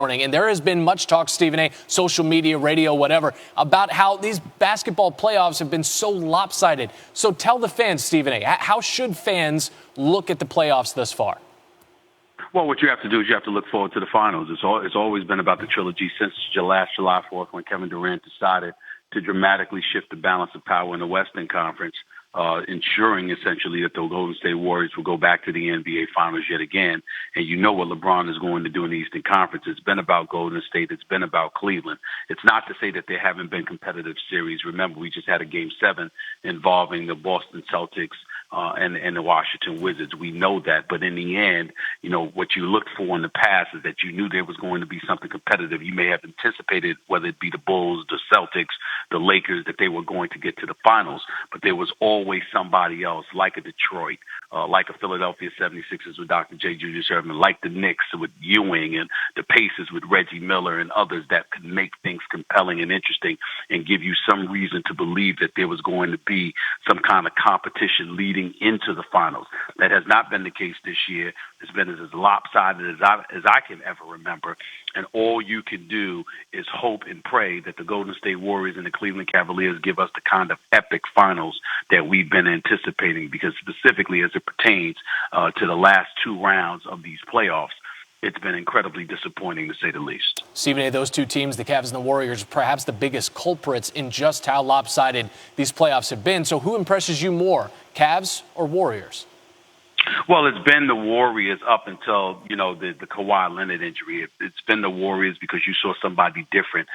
morning, and there has been much talk, Stephen A., social media, radio, whatever, about how these basketball playoffs have been so lopsided. So tell the fans, Stephen A., how should fans look at the playoffs thus far? Well, what you have to do is you have to look forward to the finals. It's always been about the trilogy since last July 4th when Kevin Durant decided to dramatically shift the balance of power in the Western Conference, ensuring essentially that the Golden State Warriors will go back to the NBA Finals yet again. And you know what LeBron is going to do in the Eastern Conference. It's been about Golden State. It's been about Cleveland. It's not to say that there haven't been competitive series. Remember, we just had a Game 7 involving the Boston Celtics and the Washington Wizards. We know that. But in the end, you know, what you looked for in the past is that you knew there was going to be something competitive. You may have anticipated, whether it be the Bulls, the Celtics, the Lakers, that they were going to get to the finals. But there was always somebody else, like a Detroit, like a Philadelphia 76ers with Dr. J. Julius Erving, like the Knicks with Ewing, and the Pacers with Reggie Miller and others that could make things compelling and interesting and give you some reason to believe that there was going to be some kind of competition leading into the finals. That has not been the case this year. It's been as lopsided as I can ever remember. And all you can do is hope and pray that the Golden State Warriors and the Cleveland Cavaliers give us the kind of epic finals that we've been anticipating, because specifically as it pertains to the last two rounds of these playoffs, it's been incredibly disappointing, to say the least. Stephen A., those two teams, the Cavs and the Warriors, perhaps the biggest culprits in just how lopsided these playoffs have been. So who impresses you more, Cavs or Warriors? Well, it's been the Warriors up until, you know, the Kawhi Leonard injury. It's been the Warriors because you saw somebody different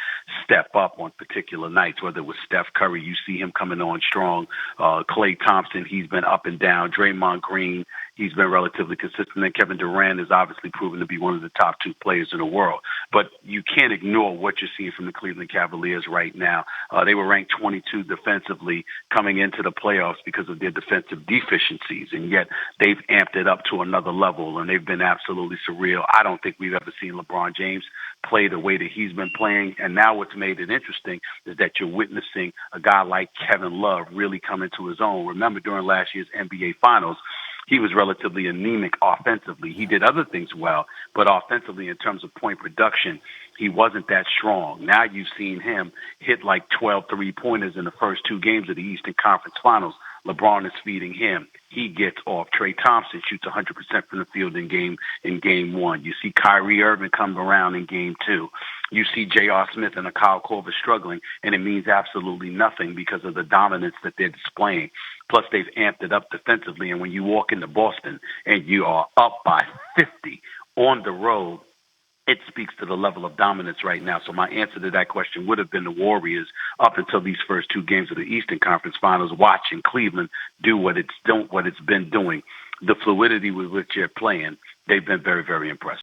step up on particular nights, whether it was Steph Curry. You see him coming on strong. Klay Thompson, he's been up and down. Draymond Green, he's been relatively consistent. And Kevin Durant is obviously proven to be one of the top two players in the world. But you can't ignore what you're seeing from the Cleveland Cavaliers right now. They were ranked 22 defensively coming into the playoffs because of their defensive deficiencies, and yet they've amped it up to another level, and they've been absolutely surreal. I don't think we've ever seen LeBron James play the way that he's been playing. And now what's made it interesting is that you're witnessing a guy like Kevin Love really come into his own. Remember, during last year's NBA Finals, he was relatively anemic offensively. He did other things well, but offensively, in terms of point production, he wasn't that strong. Now you've seen him hit like 12 three-pointers in the first two games of the Eastern Conference Finals. LeBron is feeding him. He gets off. Klay Thompson shoots 100% from the field in game one. You see Kyrie Irving come around in game two. You see J.R. Smith and Kyle Korver struggling, and it means absolutely nothing because of the dominance that they're displaying. Plus, they've amped it up defensively, and when you walk into Boston and you are up by 50 on the road, it speaks to the level of dominance right now. So my answer to that question would have been the Warriors up until these first two games of the Eastern Conference Finals, watching Cleveland do what it's been doing. The fluidity with which they're playing, they've been very, very impressive.